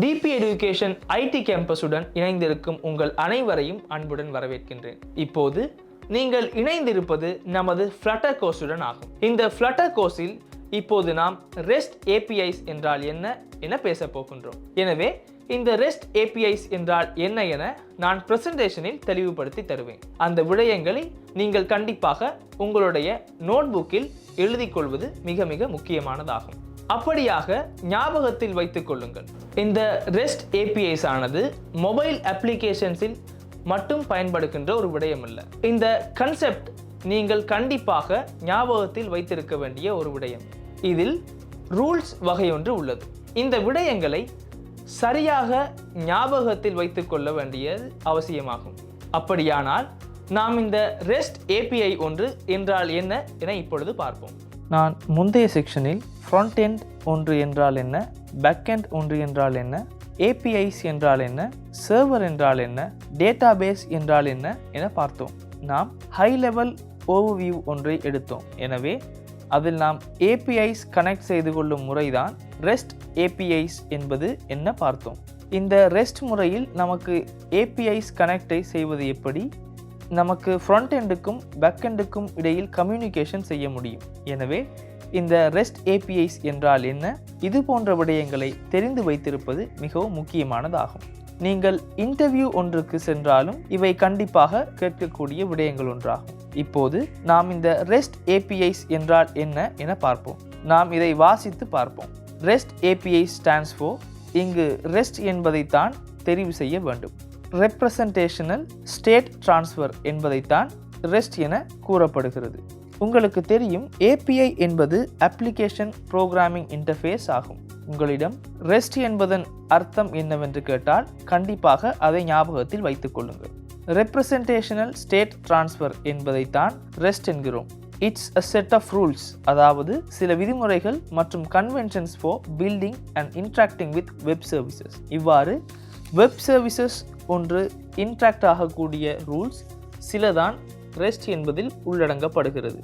DP education ID கேம்பஸுடன் இணைந்திருக்கும் உங்கள் அனைவரையும் அன்புடன் வரவேற்கின்றேன். இப்போது நீங்கள் இணைந்திருப்பது நமது ஃப்ளட்டர் கோர்ஸுடன் ஆகும். இந்த ஃப்ளட்டர் கோர்ஸில் இப்போது நாம் ரெஸ்ட் ஏபிஐஸ் என்றால் என்ன என பேச போகின்றோம். எனவே இந்த ரெஸ்ட் ஏபிஐஸ் என்றால் என்ன என நான் பிரசன்டேஷனில் தெளிவுபடுத்தி தருவேன். அந்த விடயங்களை நீங்கள் கண்டிப்பாக உங்களுடைய நோட்புக்கில் எழுதிக் கொள்வது மிக மிக முக்கியமானதாகும். அப்படியாக ஞாபகத்தில் வைத்துக் கொள்ளுங்கள். இந்த ரெஸ்ட் ஏபிஐஸ் ஆனது மொபைல் அப்ளிகேஷன்ஸில் மட்டும் பயன்படுகின்ற ஒரு விடயம் அல்ல. இந்த கன்செப்ட் நீங்கள் கண்டிப்பாக ஞாபகத்தில் வைத்திருக்க வேண்டிய ஒரு விடயம். இதில் ரூல்ஸ் வகையொன்று உள்ளது. இந்த விடயங்களை சரியாக ஞாபகத்தில் வைத்துக் கொள்ள வேண்டியது அவசியமாகும். அப்படியானால் நாம் இந்த ரெஸ்ட் ஏபிஐ ஒன்று என்றால் என்ன என இப்பொழுது பார்ப்போம். நான் முந்தைய செக்ஷனில் ஃப்ரண்ட் எண்ட் ஒன்று என்றால் என்ன, பேக் எண்ட் ஒன்று என்றால் என்ன, ஏபிஐஸ் என்றால் என்ன, சர்வர் என்றால் என்ன, டேட்டாபேஸ் என்றால் என்ன என பார்த்தோம். நாம் ஹை லெவல் ஓவர்வியூ ஒன்றை எடுத்தோம். எனவே அதில் நாம் ஏபிஐஸ் கனெக்ட் செய்து கொள்ளும் முறைதான் ரெஸ்ட் ஏபிஐஸ் என்பது என்ன பார்த்தோம். இந்த ரெஸ்ட் முறையில் நமக்கு ஏபிஐஸ் கனெக்டை செய்வது எப்படி, நமக்கு ஃப்ரண்ட் எண்டுக்கும் பேக் எண்டுக்கும் இடையில் கம்யூனிகேஷன் செய்ய முடியும். எனவே இந்த ரெஸ்ட் ஏபிஐஸ் என்றால் என்ன, இது போன்ற விடயங்களை தெரிந்து வைத்திருப்பது மிகவும் முக்கியமானதாகும். நீங்கள் இன்டர்வியூ ஒன்றுக்கு சென்றாலும் இவை கண்டிப்பாக கேட்கக்கூடிய விடயங்கள் ஒன்றாகும். இப்போது நாம் இந்த ரெஸ்ட் ஏபிஐஸ் என்றால் என்ன என பார்ப்போம். நாம் இதை வாசித்து பார்ப்போம். ரெஸ்ட் ஏபிஐஸ் ஸ்டாண்ட்ஸ் ஃபார், இங்கு ரெஸ்ட் என்பதைத்தான் தெரிவு செய்ய வேண்டும். ரெப்ரசன்டேஷனல் ஸ்டேட் டிரான்ஸ்ஃபர் என்பதைத்தான் ரெஸ்ட் என கூறப்படுகிறது. உங்களுக்கு தெரியும், ஏபிஐ என்பது அப்ளிகேஷன் ப்ரோக்ராமிங் இன்டர்ஃபேஸ் ஆகும். உங்களிடம் ரெஸ்ட் என்பதன் அர்த்தம் என்னவென்று கேட்டால் கண்டிப்பாக அதை ஞாபகத்தில் வைத்துக் கொள்ளுங்கள். ரெப்ரசன்டேஷனல் ஸ்டேட் டிரான்ஸ்ஃபர் என்பதைத்தான் ரெஸ்ட் என்கிறோம். It's a set of rules, அதாவது சில விதிமுறைகள் மற்றும் conventions for building and interacting with web services. இவ்வாறு வெப் சர்வீசஸ் ஒன்று இன்ட்ராக்ட் ஆகக்கூடிய ரூல்ஸ் சிலதான் ரெஸ்ட் என்பதில் உள்ளடங்கப்படுகிறது.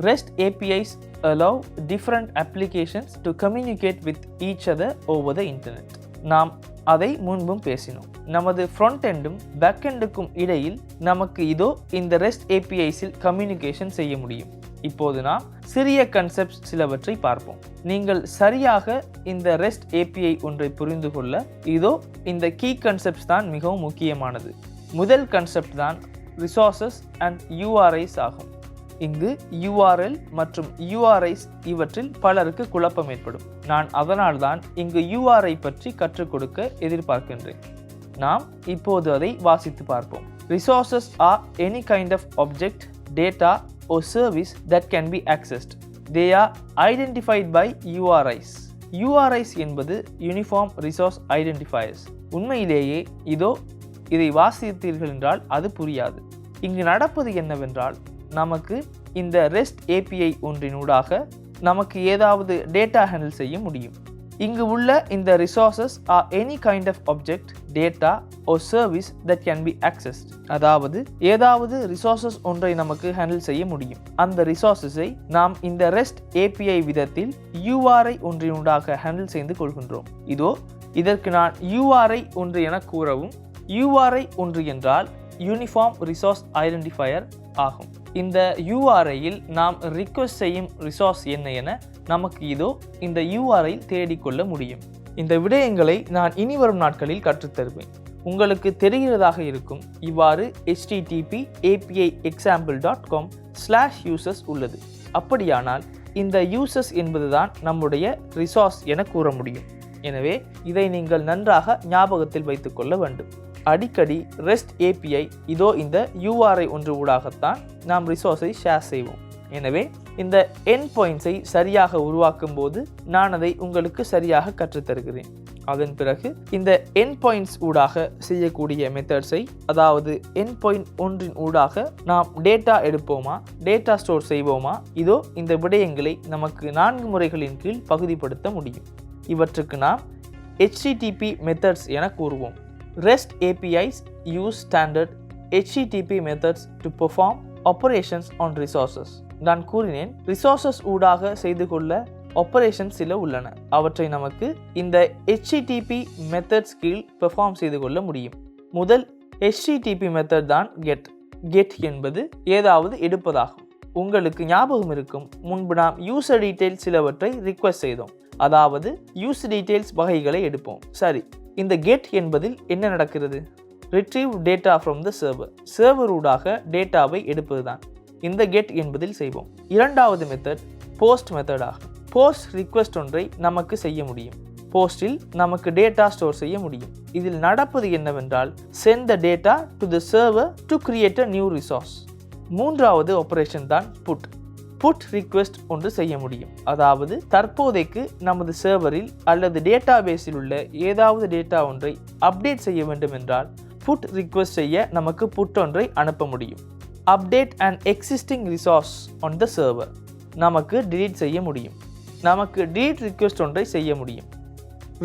REST APIs allow different applications to communicate with each other over the internet. நாம் அதை முன்பும் பேசினோம். நமது ஃப்ரண்ட் எண்டும் பேக் எண்டுக்கும் இடையில் நமக்கு இதோ இந்த REST APIஸில் கம்யூனிகேஷன் செய்ய முடியும். இப்போது நாம் சிறிய கன்செப்ட்ஸ் சிலவற்றை பார்ப்போம். நீங்கள் சரியாக இந்த REST API ஒன்றை புரிந்து கொள்ள இதோ இந்த கீ கன்செப்ட்ஸ் தான் மிகவும் முக்கியமானது. முதல் கன்செப்ட் தான் ரிசோர்சஸ் அண்ட் URIs ஆகும். இங்கு URL மற்றும் URIs இவற்றில் பலருக்கு குழப்பம் ஏற்படும். நான் அதனால்தான் இங்கு URI பற்றி கற்றுக் கொடுக்க எதிர்பார்க்கின்றேன். நாம் இப்போது அதை வாசித்து பார்ப்போம். Resources are any kind of object, data or service that can be accessed. They are identified by URIs. URIs என்பது Uniform Resource Identifiers. உண்மையிலேயே இதோ இதை வாசித்தீர்கள் என்றால் அது புரியாது. இங்கு நடப்பது என்னவென்றால், நமக்கு இந்த REST API ஒன்றினூடாக நமக்கு ஏதாவது டேட்டா ஹேண்டில் செய்ய முடியும். இங்கு உள்ள இந்த resources are any kind of object, data or service that can be accessed. அதாவது ஏதாவது ரிசோர்சஸ் ஒன்றை நமக்கு ஹேண்டில் செய்ய முடியும். அந்த ரிசோர்சஸை நாம் இந்த REST API விதத்தில் URI ஒன்றினூடாக ஹேண்டில் செய்து கொள்கின்றோம். இதோ இதற்கு நான் URI ஒன்று என கூறவும். URI ஒன்று என்றால் யூனிஃபார்ம் ரிசோர்ஸ் ஐடென்டிஃபையர் ஆகும். இந்த URIயில் நாம் ரிக்வெஸ்ட் செய்யும் ரிசோர்ஸ் என்ன என நமக்கு இதோ இந்த URIயில் தேடிக்கொள்ள முடியும். இந்த விடயங்களை நான் இனி வரும் நாட்களில் கற்றுத்தருவேன். உங்களுக்கு தெரிகிறதாக இருக்கும். இவ்வாறு http api example.com/users உள்ளது. அப்படியானால் இந்த users என்பதுதான் நம்முடைய ரிசோர்ஸ் என கூற முடியும். எனவே இதை நீங்கள் நன்றாக ஞாபகத்தில் வைத்துக் கொள்ள வேண்டும். அடிக்கடி REST API இதோ இந்த URI ஒன்று ஊடாகத்தான் நாம் ரிசோர்ஸை ஷேர் செய்வோம். எனவே இந்த எண்ட் பாயிண்ட்ஸை சரியாக உருவாக்கும் போது நான் அதை உங்களுக்கு சரியாக கற்றுத்தருகிறேன். அதன் பிறகு இந்த எண்ட் பாயிண்ட்ஸ் ஊடாக செய்யக்கூடிய மெத்தட்ஸை, அதாவது எண்ட் பாயிண்ட் ஒன்றின் ஊடாக நாம் டேட்டா எடுப்போமா, டேட்டா ஸ்டோர் செய்வோமா, இதோ இந்த விடயங்களை நமக்கு 4 முறைகளின் கீழ் பகுதிப்படுத்த முடியும். இவற்றுக்கு நாம் HTTP மெத்தட்ஸ் என கூறுவோம். REST APIs use standard HTTP methods to perform operations on resources. நான் கூறினேன், ரிசோர்சஸ் ஊடாக செய்து கொள்ள ஆப்பரேஷன்ஸ் சில உள்ளன. அவற்றை நமக்கு இந்த HTTP மெத்தட்ஸ் கீழ் பெர்ஃபார்ம் செய்து கொள்ள முடியும். முதல் HTTP மெத்தட் தான் கெட். கெட் என்பது ஏதாவது எடுப்பதாகும். உங்களுக்கு ஞாபகம் இருக்கும், முன்பு நாம் யூசர் டீடைல்ஸ் சிலவற்றை ரிக்வெஸ்ட் செய்தோம். அதாவது யூசர் டீடைல்ஸ் வகைகளை எடுப்போம். சரி, இந்த கெட் என்பதில் என்ன நடக்கிறது? Retrieve data from the server. Server ஊடாக டேட்டாவை எடுப்பதுதான் இந்த கெட் என்பதில் செய்வோம். இரண்டாவது மெத்தட் போஸ்ட் மெத்தட் ஆகும். போஸ்ட் ரிக்வெஸ்ட் ஒன்றை நமக்கு செய்ய முடியும். போஸ்டில் நமக்கு டேட்டா ஸ்டோர் செய்ய முடியும். இதில் நடப்பது என்னவென்றால், send the data to the server to create a new resource. மூன்றாவது ஆப்பரேஷன் தான் புட். புட் ரிக்வெஸ்ட் ஒன்று செய்ய முடியும். அதாவது தற்போதைக்கு நமது சர்வரில் அல்லது டேட்டா பேஸில் உள்ள ஏதாவது டேட்டா ஒன்றை அப்டேட் செய்ய வேண்டும் என்றால் புட் ரிக்வெஸ்ட் செய்ய நமக்கு புட் ஒன்றை அனுப்ப முடியும். Update and existing resource on the server. நமக்கு delete செய்ய முடியும். நமக்கு delete ரிக்வெஸ்ட் ஒன்றை செய்ய முடியும்.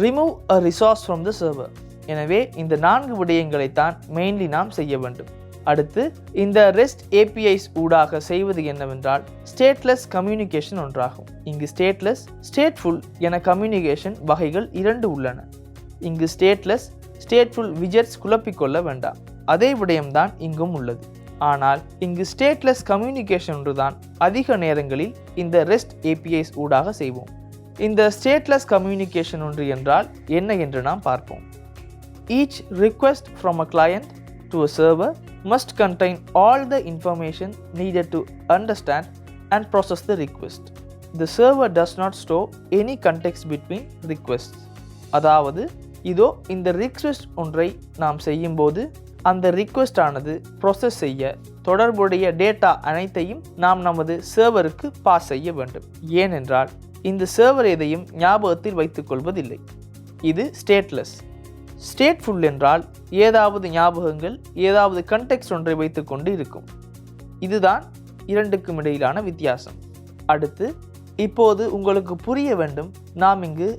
Remove a resource from the server. எனவே இந்த 4 விடயங்களைத்தான் மெயின்லி நாம் செய்ய வேண்டும். அடுத்து இந்த REST APIs ஊடாக செய்வது என்னவென்றால் ஸ்டேட்லெஸ் கம்யூனிகேஷன் ஒன்றாகும். இங்கு ஸ்டேட்லெஸ், ஸ்டேட்ஃபுல் என கம்யூனிகேஷன் வகைகள் 2 உள்ளன. இங்கு ஸ்டேட்லெஸ், ஸ்டேட்ஃபுல் விஜெட்ஸ் குழப்பிக்கொள்ள வேண்டாம். அதே விடயம்தான் இங்கும் உள்ளது. ஆனால் இங்கு ஸ்டேட்லெஸ் கம்யூனிகேஷன் ஒன்றுதான் அதிக நேரங்களில் இந்த REST APIs ஊடாக செய்வோம். இந்த ஸ்டேட்லெஸ் கம்யூனிகேஷன் ஒன்று என்றால் என்ன என்று நாம் பார்ப்போம். Each request from a client to a server must contain all the information needed to understand and process the request. The server does not store any context between requests. அதாவது இதோ இந்த request ஒன்றை நாம் செய்யும்போது அந்த ரிக்வெஸ்ட் ஆனது process செய்ய தொடர்புடைய டேட்டா அனைத்தையும் நாம் நமது சர்வருக்கு பாஸ் செய்ய வேண்டும். ஏனென்றால் இந்த சர்வர் எதையும் ஞாபகத்தில் வைத்துக் கொள்வதில்லை. இது ஸ்டேட்லெஸ். ஸ்டேட்ஃபுல் என்றால் ஏதாவது ஞாபகங்கள், ஏதாவது கண்டெக்ஸ்ட் ஒன்றை வைத்துக்கொண்டு இருக்கும். இதுதான் இரண்டுக்கும் இடையிலான வித்தியாசம். அடுத்து இப்போது உங்களுக்கு புரிய வேண்டும், நாம் இங்கு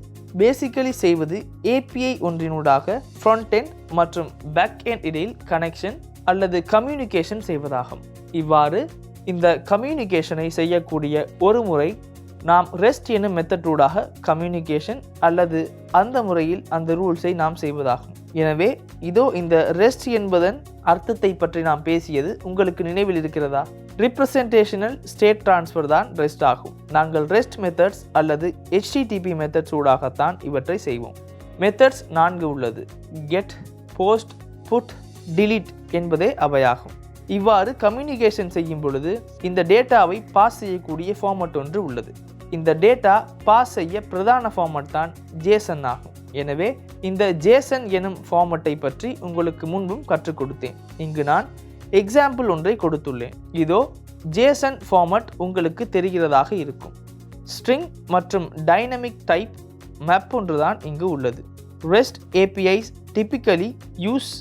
பேசிக்கலி செய்வது API ஒன்றினூடாக ஃப்ரண்ட் எண்ட் மற்றும் பேக் எண்ட் இடையில் கனெக்ஷன் அல்லது கம்யூனிகேஷன் செய்வதாகும். இவ்வாறு இந்த கம்யூனிகேஷனை செய்யக்கூடிய ஒரு முறை நாம் REST எனும் மெத்தடூடாக கம்யூனிகேஷன் அல்லது அந்த முறையில் அந்த ரூல்ஸை நாம் செய்வதாகும். எனவே இதோ இந்த REST என்பதன் அர்த்தத்தை பற்றி நாம் பேசியது உங்களுக்கு நினைவில் இருக்கிறதா? ரிப்ரசன்டேஷனல் ஸ்டேட் டிரான்ஸ்ஃபர் தான் REST ஆகும். நாங்கள் REST மெத்தட்ஸ் அல்லது HTTP மெத்தட்ஸ் ஊடாகத்தான் இவற்றை செய்வோம். மெத்தட்ஸ் 4 உள்ளது. கெட், போஸ்ட், புட், delete என்பதே அவையாகும். இவ்வாறு கம்யூனிகேஷன் செய்யும் பொழுது இந்த டேட்டாவை பாஸ் செய்யக்கூடிய ஃபார்மட் ஒன்று உள்ளது. இந்த டேட்டா பாஸ் செய்ய பிரதான ஃபார்மட் தான் JSON ஆகும். எனவே இந்த JSON எனும் ஃபார்மட்டை பற்றி உங்களுக்கு முன்பும் கற்றுக் கொடுத்தேன். இங்கு நான் எக்ஸாம்பிள் ஒன்றை கொடுத்துள்ளேன். இதோ JSON ஃபார்மட் உங்களுக்கு தெரிகிறதாக இருக்கும். ஸ்ட்ரிங் மற்றும் டைனமிக் டைப் மேப் ஒன்றுதான் இங்கு உள்ளது. REST APIs typically use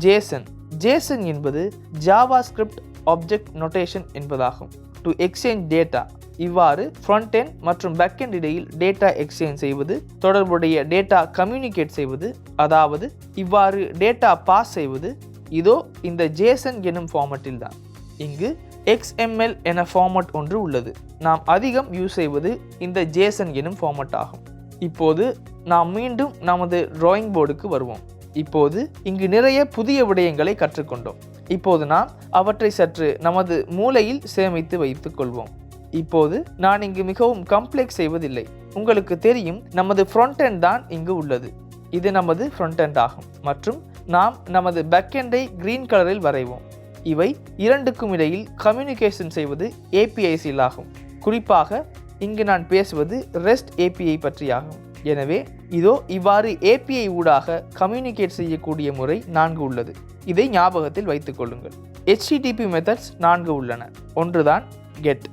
JSON. JSON என்பது JavaScript Object Notation என்பதாகும். To exchange data. இவ்வாறு ஃப்ரண்ட் எண்ட் மற்றும் பேக் எண்ட் இடையில் டேட்டா எக்ஸ்சேஞ்ச் செய்வது, தொடர்புடைய டேட்டா கம்யூனிகேட் செய்வது, அதாவது இவ்வாறு டேட்டா பாஸ் செய்வது இதோ இந்த JSON எனும் ஃபார்மட்டில் தான். இங்கு XML என ஃபார்மட் ஒன்று உள்ளது. நாம் அதிகம் யூஸ் செய்வது இந்த JSON எனும் ஃபார்மட் ஆகும். இப்போது நாம் மீண்டும் நமது டிராயிங் போர்டுக்கு வருவோம். இப்போது இங்கு நிறைய புதிய விடயங்களை கற்றுக்கொண்டோம். இப்போது நாம் அவற்றை சற்று நமது மூளையில் சேமித்து வைத்துக் கொள்வோம். இப்போது நான் இங்கு மிகவும் காம்ப்ளெக்ஸ் செய்வதில்லை. உங்களுக்கு தெரியும், நமது ஃப்ரண்ட் எண்ட் தான் இங்கு உள்ளது. இது நமது ஃப்ரண்ட் எண்ட் ஆகும் மற்றும் நாம் நமது பேக் எண்டை கிரீன் கலரில் வரைவோம். இவை இரண்டுக்கும் இடையில் கம்யூனிகேஷன் செய்வது APIs ஆகும். குறிப்பாக இங்கு நான் பேசுவது REST API பற்றியாகும். எனவே இதோ இவ்வாறு API ஊடாக கம்யூனிகேட் செய்யக்கூடிய முறை 4 உள்ளது. இதை ஞாபகத்தில் வைத்துக் கொள்ளுங்கள். HTTP மெத்தட்ஸ் 4 உள்ளன. ஒன்றுதான் கெட்,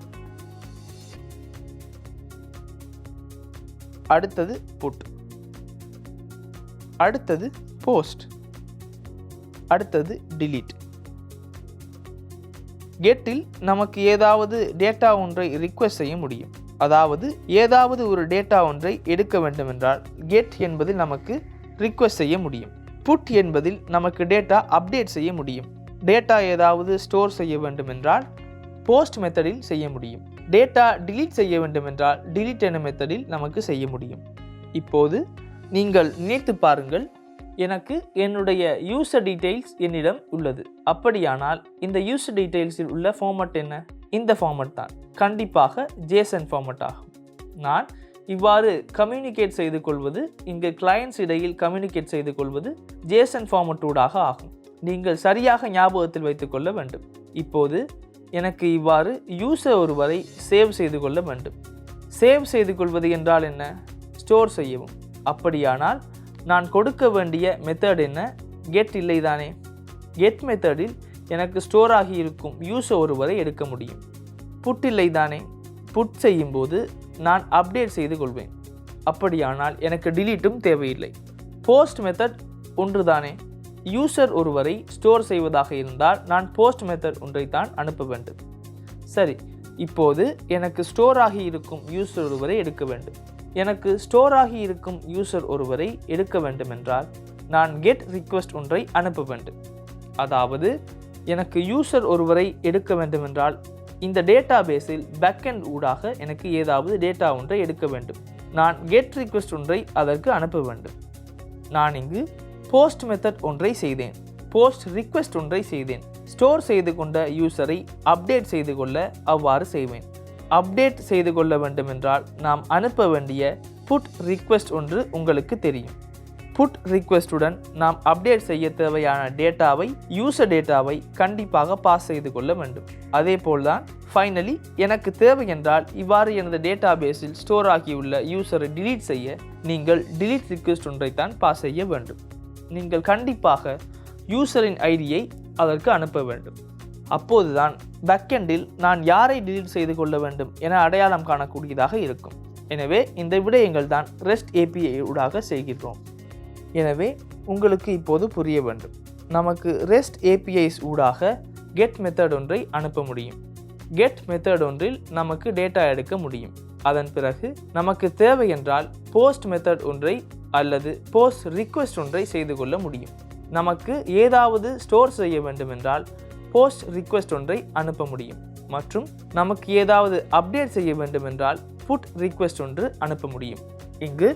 அடுத்தது புட், அடுத்தது போஸ்ட், அடுத்தது delete. கெட்டில் நமக்கு ஏதாவது டேட்டா ஒன்றை ரிக்வெஸ்ட் செய்ய முடியும். அதாவது ஏதாவது ஒரு டேட்டா ஒன்றை எடுக்க வேண்டுமென்றால் கெட் என்பதில் நமக்கு ரிக்வெஸ்ட் செய்ய முடியும். புட் என்பதில் நமக்கு டேட்டா அப்டேட் செய்ய முடியும். டேட்டா ஏதாவது ஸ்டோர் செய்ய வேண்டுமென்றால் போஸ்ட் மெத்தடில் செய்ய முடியும். டேட்டா டிலீட் செய்ய வேண்டும் என்றால் டிலீட் என மெத்தடில் நமக்கு செய்ய முடியும். இப்போது நீங்கள் நினைத்து பாருங்கள், எனக்கு என்னுடைய யூசர் டீட்டெயில்ஸ் என்னிடம் உள்ளது. அப்படியானால் இந்த யூசர் டீட்டெயில்ஸில் உள்ள ஃபார்மட் என்ன? இந்த ஃபார்மட் தான் கண்டிப்பாக ஜேசன் ஃபார்மட் ஆகும். நான் இவ்வாறு கம்யூனிகேட் செய்து கொள்வது, இங்கு கிளையன்ட்ஸ் இடையில் கம்யூனிகேட் செய்து கொள்வது ஜேசன் ஃபார்மட்டூடாக ஆகும். நீங்கள் சரியாக ஞாபகத்தில் வைத்துக் கொள்ள வேண்டும். இப்போது எனக்கு இவ்வாறு யூசர் ஒருவரை சேவ் செய்து கொள்ள வேண்டும். சேவ் செய்து கொள்வது என்றால் என்ன? ஸ்டோர் செய்யவும். அப்படியானால் நான் கொடுக்க வேண்டிய மெத்தட் என்ன? கெட் இல்லை தானே? கெட் மெத்தடில் எனக்கு ஸ்டோர் ஆகி இருக்கும் யூசர் ஒருவரை எடுக்க முடியும். புட் இல்லை தானே? புட் செய்யும்போது நான் அப்டேட் செய்து கொள்வேன். அப்படியானால் எனக்கு டிலீட்டும் தேவையில்லை. போஸ்ட் மெத்தட் ஒன்று தானே? யூசர் ஒருவரை ஸ்டோர் செய்வதாக இருந்தால் நான் போஸ்ட் மெத்தட் ஒன்றை தான் அனுப்ப வேண்டும். சரி, இப்போது எனக்கு ஸ்டோர் ஆகி இருக்கும் யூசர் ஒருவரை எடுக்க வேண்டும். எனக்கு ஸ்டோர் ஆகி இருக்கும் யூசர் ஒருவரை எடுக்க வேண்டும் என்றால் நான் கெட் ரிக்வெஸ்ட் ஒன்றை அனுப்ப வேண்டும். அதாவது எனக்கு யூசர் ஒருவரை எடுக்க வேண்டும் என்றால் இந்த டேட்டா பேஸில் பேக்கெண்ட் ஊடாக எனக்கு ஏதாவது டேட்டா ஒன்றை எடுக்க வேண்டும். நான் கெட் ரிக்வெஸ்ட் ஒன்றை அதற்கு அனுப்ப வேண்டும். நான் இங்கு போஸ்ட் மெத்தட் ஒன்றை செய்தேன், போஸ்ட் ரிக்வெஸ்ட் ஒன்றை செய்தேன். ஸ்டோர் செய்து கொண்ட யூசரை அப்டேட் செய்து கொள்ள அவ்வாறு செய்வேன். அப்டேட் செய்து கொள்ள வேண்டும் என்றால் நாம் அனுப்ப வேண்டிய புட் ரிக்வெஸ்ட் ஒன்று உங்களுக்கு தெரியும். புட் ரிக்வெஸ்டுடன் நாம் அப்டேட் செய்ய தேவையான டேட்டாவை, யூசர் டேட்டாவை கண்டிப்பாக பாஸ் செய்து கொள்ள வேண்டும். அதே போல்தான் ஃபைனலி எனக்கு தேவை என்றால் இவ்வாறு எனது டேட்டா பேஸில் ஸ்டோர் ஆகியுள்ள யூசரை டிலீட் செய்ய நீங்கள் டிலீட் ரிக்வெஸ்ட் ஒன்றைத்தான் பாஸ் செய்ய வேண்டும். நீங்கள் கண்டிப்பாக யூசரின் ஐடியை அதற்கு அனுப்ப வேண்டும். அப்போதுதான் பேக்கெண்டில் நான் யாரை டிலீட் செய்து கொள்ள வேண்டும் என அடையாளம் காணக்கூடியதாக இருக்கும். எனவே இந்த விடயங்கள் தான் REST API ஊடாக செய்கிறோம். எனவே உங்களுக்கு இப்போது புரிய வேண்டும். நமக்கு REST APIs ஊடாக கெட் மெத்தட் ஒன்றை அனுப்ப முடியும். கெட் மெத்தட் ஒன்றில் நமக்கு டேட்டா எடுக்க முடியும். அதன் பிறகு நமக்கு தேவை என்றால் போஸ்ட் மெத்தட் ஒன்றை அல்லது போஸ்ட் ரிக்வெஸ்ட் ஒன்றை செய்து கொள்ள முடியும். நமக்கு ஏதாவது ஸ்டோர் செய்ய வேண்டும் என்றால் போஸ்ட் ரிக்வெஸ்ட் ஒன்றை அனுப்ப முடியும். மற்றும் நமக்கு ஏதாவது அப்டேட் செய்ய வேண்டும் என்றால் புட் ரிக்வெஸ்ட் ஒன்று அனுப்ப முடியும். இங்கு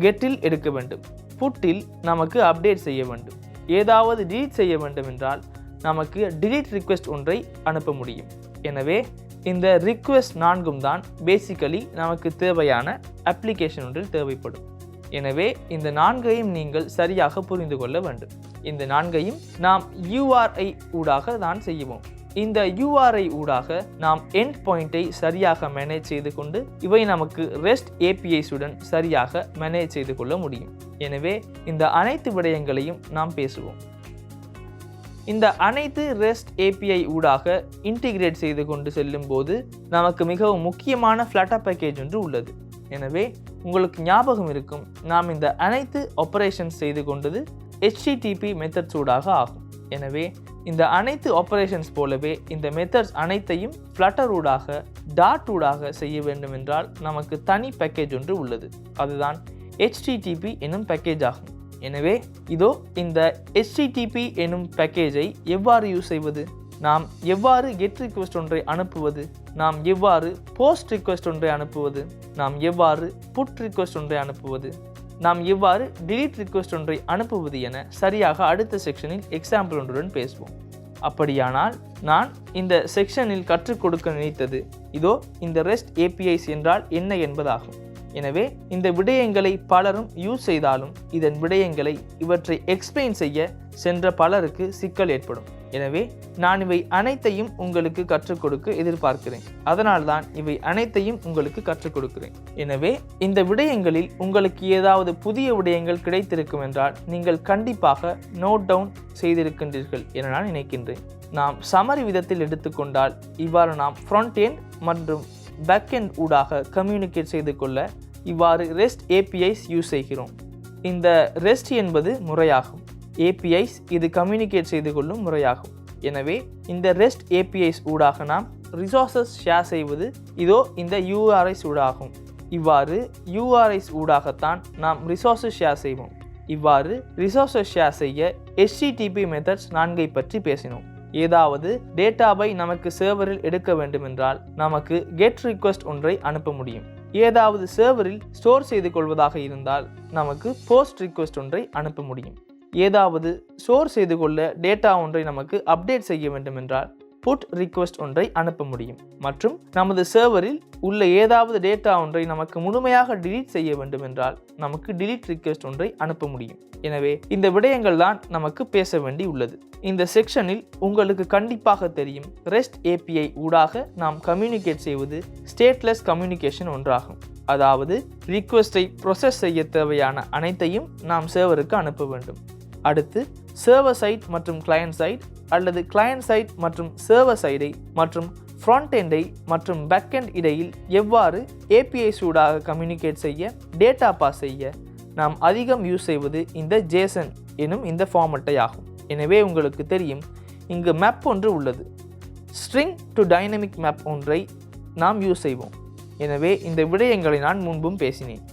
கெட்டில் எடுக்க வேண்டும், புட்டில் நமக்கு அப்டேட் செய்ய வேண்டும். ஏதாவது டிலீட் செய்ய வேண்டும் என்றால் நமக்கு டிலீட் ரிக்வெஸ்ட் ஒன்றை அனுப்ப முடியும். எனவே இந்த ரிக்வெஸ்ட் நான்கும் தான் பேசிக்கலி நமக்கு தேவையான அப்ளிகேஷன் ஒன்றில் தேவைப்படும். எனவே இந்த நான்கையும் நீங்கள் சரியாக புரிந்து கொள்ள வேண்டும். இந்த நான்கையும் நாம் URI ஊடாக தான் செய்வோம். இந்த URI ஊடாக நாம் எண்ட் பாயிண்டை சரியாக மேனேஜ் செய்து கொண்டு இவை நமக்கு REST APIs உடன் சரியாக மேனேஜ் செய்து கொள்ள முடியும். எனவே இந்த அனைத்து விடயங்களையும் நாம் பேசுவோம். இந்த அனைத்து REST API ஊடாக இன்டிகிரேட் செய்து கொண்டு செல்லும் போது நமக்கு மிகவும் முக்கியமான Flutter பேக்கேஜ் ஒன்று உள்ளது. எனவே உங்களுக்கு ஞாபகம் இருக்கும், நாம் இந்த அனைத்து ஆப்பரேஷன்ஸ் செய்து கொண்டது HTTP மெத்தட்ஸ் ஊடாக ஆகும். எனவே இந்த அனைத்து ஆப்பரேஷன்ஸ் போலவே இந்த மெத்தட்ஸ் அனைத்தையும் Flutter ஊடாக டாட் ஊடாக செய்ய வேண்டும் என்றால் நமக்கு தனி பேக்கேஜ் ஒன்று உள்ளது. அதுதான் HTTP எனும் பேக்கேஜ் ஆகும். எனவே இதோ இந்த HTTP எனும் பேக்கேஜை எவ்வாறு யூஸ் செய்வது, நாம் எவ்வாறு கெட் ரிக்வெஸ்ட் ஒன்றை அனுப்புவது, நாம் எவ்வாறு போஸ்ட் ரிக்வெஸ்ட் ஒன்றை அனுப்புவது, நாம் எவ்வாறு புட் ரிக்வெஸ்ட் ஒன்றை அனுப்புவது, நாம் எவ்வாறு டிலீட் ரிக்வெஸ்ட் ஒன்றை அனுப்புவது என சரியாக அடுத்த செக்ஷனில் எக்ஸாம்பிள் ஒன்றுடன் பேசுவோம். அப்படியானால் நான் இந்த செக்ஷனில் கற்றுக் கொடுக்க நினைத்தது இதோ இந்த REST APIs என்றால் என்ன என்பதாகும். எனவே இந்த விடயங்களை பலரும் யூஸ் செய்தாலும் இதன் விடயங்களை இவற்றை எக்ஸ்பிளைன் செய்ய சென்ற பலருக்கு சிக்கல் ஏற்படும். எனவே நான் இவை அனைத்தையும் உங்களுக்கு கற்றுக் கொடுக்க எதிர்பார்க்கிறேன். அதனால்தான் இவை அனைத்தையும் உங்களுக்கு கற்றுக் கொடுக்கிறேன். எனவே இந்த விடயங்களில் உங்களுக்கு ஏதாவது புதிய விடயங்கள் கிடைத்திருக்கும் என்றால் நீங்கள் கண்டிப்பாக நோட் டவுன் செய்திருக்கின்றீர்கள் என நான் நினைக்கின்றேன். நாம் சமரி விதத்தில் எடுத்துக்கொண்டால் இவ்வாறு நாம் ஃப்ரண்ட் எண்ட் மற்றும் பேக் எண்ட் ஊடாக கம்யூனிகேட் செய்து கொள்ள இவ்வாறு REST APIs யூஸ் செய்கிறோம். இந்த REST என்பது முறையாகும். APIs இது கம்யூனிகேட் செய்து கொள்ளும் முறையாகும். எனவே இந்த REST APIs ஊடாக நாம் ரிசோர்ஸஸ் ஷேர் செய்வது இதோ இந்த URIs ஊடாகும். இவ்வாறு URIs ஊடாகத்தான் நாம் ரிசோர்ஸஸ் ஷேர் செய்வோம். இவ்வாறு ரிசோர்ஸஸ் ஷேர் செய்ய HTTP மெத்தட்ஸ் 4 பற்றி பேசினோம். ஏதாவது டேட்டாவை நமக்கு சர்வரில் எடுக்க வேண்டும் என்றால் நமக்கு கெட் ரிக்வெஸ்ட் ஒன்றை அனுப்ப முடியும். ஏதாவது சர்வரில் ஸ்டோர் செய்து கொள்வதாக இருந்தால் நமக்கு போஸ்ட் ரிக்வெஸ்ட் ஒன்றை அனுப்ப முடியும். ஏதாவது ஸ்டோர் செய்து கொள்ள டேட்டா ஒன்றை நமக்கு அப்டேட் செய்ய வேண்டும் என்றால் புட் ரிக்வெஸ்ட் ஒன்றை அனுப்ப முடியும். மற்றும் நமது சர்வரில் உள்ள ஏதாவது டேட்டா ஒன்றை நமக்கு முழுமையாக டிலீட் செய்ய வேண்டும் என்றால் நமக்கு டிலீட் ரிக்வெஸ்ட் ஒன்றை அனுப்ப முடியும். எனவே இந்த விடயங்கள் தான் நமக்கு பேச வேண்டி உள்ளது. இந்த செக்ஷனில் உங்களுக்கு கண்டிப்பாக தெரியும், ரெஸ்ட் API ஊடாக நாம் கம்யூனிகேட் செய்வது ஸ்டேட்லெஸ் கம்யூனிகேஷன் ஒன்றாகும். அதாவது ரிக்வெஸ்டை ப்ரொசஸ் செய்ய தேவையான அனைத்தையும் நாம் சர்வருக்கு அனுப்ப வேண்டும். அடுத்து சர்வர் சைட் மற்றும் கிளையன்ட் சைட் அல்லது கிளையன்ட் சைட் மற்றும் சர்வர் சைடை மற்றும் ஃப்ரண்ட் எண்டை மற்றும் பேக் எண்ட் இடையில் எவ்வாறு API ஊடாக கம்யூனிகேட் செய்ய, டேட்டா பாஸ் செய்ய நாம் அதிகம் யூஸ் செய்வது இந்த JSON எனும் இந்த ஃபார்மட்டை ஆகும். எனவே உங்களுக்கு தெரியும், இங்கு மேப் ஒன்று உள்ளது. ஸ்ட்ரிங் டு டைனமிக் மேப் ஒன்றை நாம் யூஸ் செய்வோம். எனவே இந்த விடயங்களை நான் முன்பும் பேசினேன்.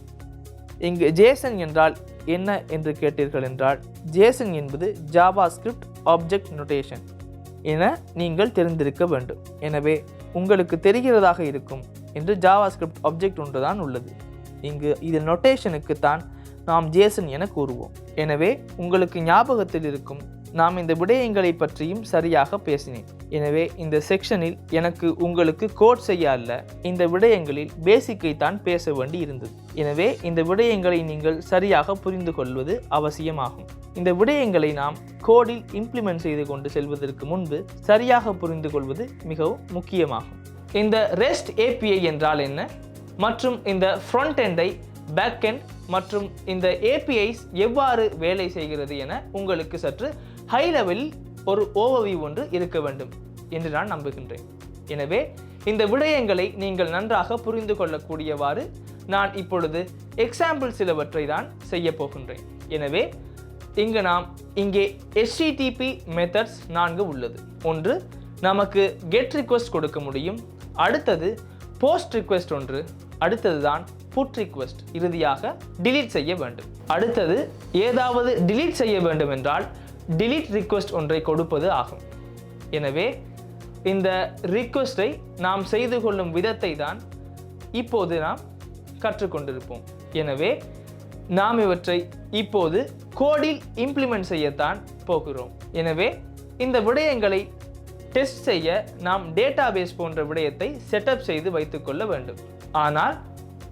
இங்கு JSON என்றால் என்ன என்று கேட்டீர்கள் என்றால், JSON என்பது ஜாவாஸ்கிரிப்ட் ஆப்ஜெக்ட் நோட்டேஷன் என நீங்கள் தெரிந்திருக்க வேண்டும். எனவே உங்களுக்கு தெரிகிறதாக இருக்கும் என்று ஜாவாஸ்கிரிப்ட் ஆப்ஜெக்ட் ஒன்றுதான் உள்ளது. இங்கு இது நோட்டேஷனுக்கு தான் நாம் JSON என கூறுவோம். எனவே உங்களுக்கு ஞாபகத்தில் இருக்கும், நாம் இந்த விடயங்களை பற்றியும் சரியாக பேசினேன். எனவே இந்த செக்ஷனில் எனக்கு உங்களுக்கு கோட் செய்ய அல்ல, இந்த விடயங்களில் பேசிக்கை தான் பேச வேண்டி இருந்தது. எனவே இந்த விடயங்களை நீங்கள் சரியாக புரிந்து கொள்வது அவசியமாகும். இந்த விடயங்களை நாம் கோடில் இம்ப்ளிமெண்ட் செய்து கொண்டு செல்வதற்கு முன்பு சரியாக புரிந்து கொள்வது மிகவும் முக்கியமாகும். இந்த REST API என்றால் என்ன மற்றும் இந்த ஃப்ரண்ட் எண்டை, பேக் எண்ட் மற்றும் இந்த APIs எவ்வாறு வேலை செய்கிறது என உங்களுக்கு சற்று ஹை லெவலில் ஒரு ஓவர்வியூ ஒன்று இருக்க வேண்டும் என்று நான் நம்புகின்றேன். எனவே இந்த விடயங்களை நீங்கள் நன்றாக புரிந்து கொள்ளக்கூடியவாறு நான் இப்பொழுது எக்ஸாம்பிள் சிலவற்றை தான் செய்ய போகின்றேன். எனவே இங்கே HTTP மெத்தட்ஸ் 4 உள்ளது. ஒன்று, நமக்கு கெட் ரிக்வெஸ்ட் கொடுக்க முடியும். அடுத்தது போஸ்ட் ரிக்வெஸ்ட் ஒன்று. அடுத்தது தான் புட் ரிக்வெஸ்ட். இறுதியாக டிலீட் செய்ய வேண்டும். அடுத்தது ஏதாவது டிலீட் செய்ய வேண்டும் என்றால் டிலீட் ரிக்வெஸ்ட் ஒன்றை கொடுப்பது ஆகும். எனவே இந்த ரிக்வெஸ்டை நாம் செய்து கொள்ளும் விதத்தை தான் இப்போது நாம் கற்றுக்கொண்டிருப்போம். எனவே நாம் இவற்றை இப்போது கோடில் இம்ப்ளிமெண்ட் செய்யத்தான் போகிறோம். எனவே இந்த விடயங்களை டெஸ்ட் செய்ய நாம் டேட்டாபேஸ் போன்ற விடயத்தை செட்டப் செய்து வைத்துக்கொள்ள வேண்டும். ஆனால்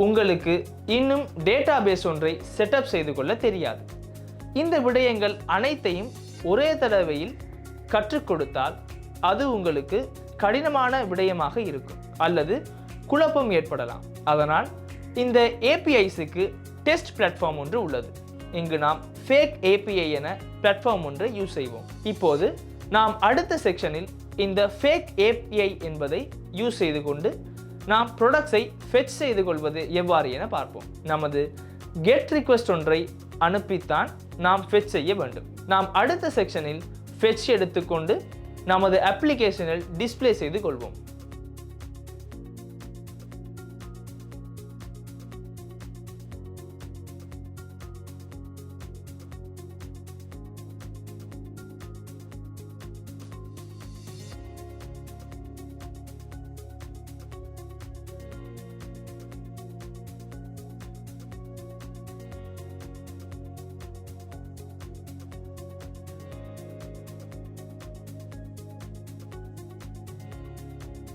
உங்களுக்கு இன்னும் டேட்டாபேஸ் ஒன்றை செட்டப் செய்து கொள்ள தெரியாது. இந்த விடயங்கள் அனைத்தையும் ஒரே தடவையில் கற்றுக் கொடுத்தால் அது உங்களுக்கு கடினமான விடயமாக இருக்கும் அல்லது குழப்பம் ஏற்படலாம். அதனால் இந்த APIஸ்க்கு டெஸ்ட் பிளாட்ஃபார்ம் ஒன்று உள்ளது. இங்கு நாம் ஃபேக் API என பிளாட்ஃபார்ம் ஒன்றை யூஸ் செய்வோம். இப்போது நாம் அடுத்த செக்ஷனில் இந்த ஃபேக் API என்பதை யூஸ் செய்து கொண்டு நாம் ப்ராடக்ட்ஸை ஃபெட்ச் செய்து கொள்வது எவ்வாறு என பார்ப்போம். நமது கெட் ரிக்வெஸ்ட் ஒன்றை அனுப்பித்தான் நாம் ஃபெட்ச் செய்ய வேண்டும். நாம் அடுத்த செக்ஷனில் ஃபெட்ச் எடுத்துக்கொண்டு நமது அப்ளிகேஷனில் டிஸ்ப்ளே செய்து கொள்வோம்.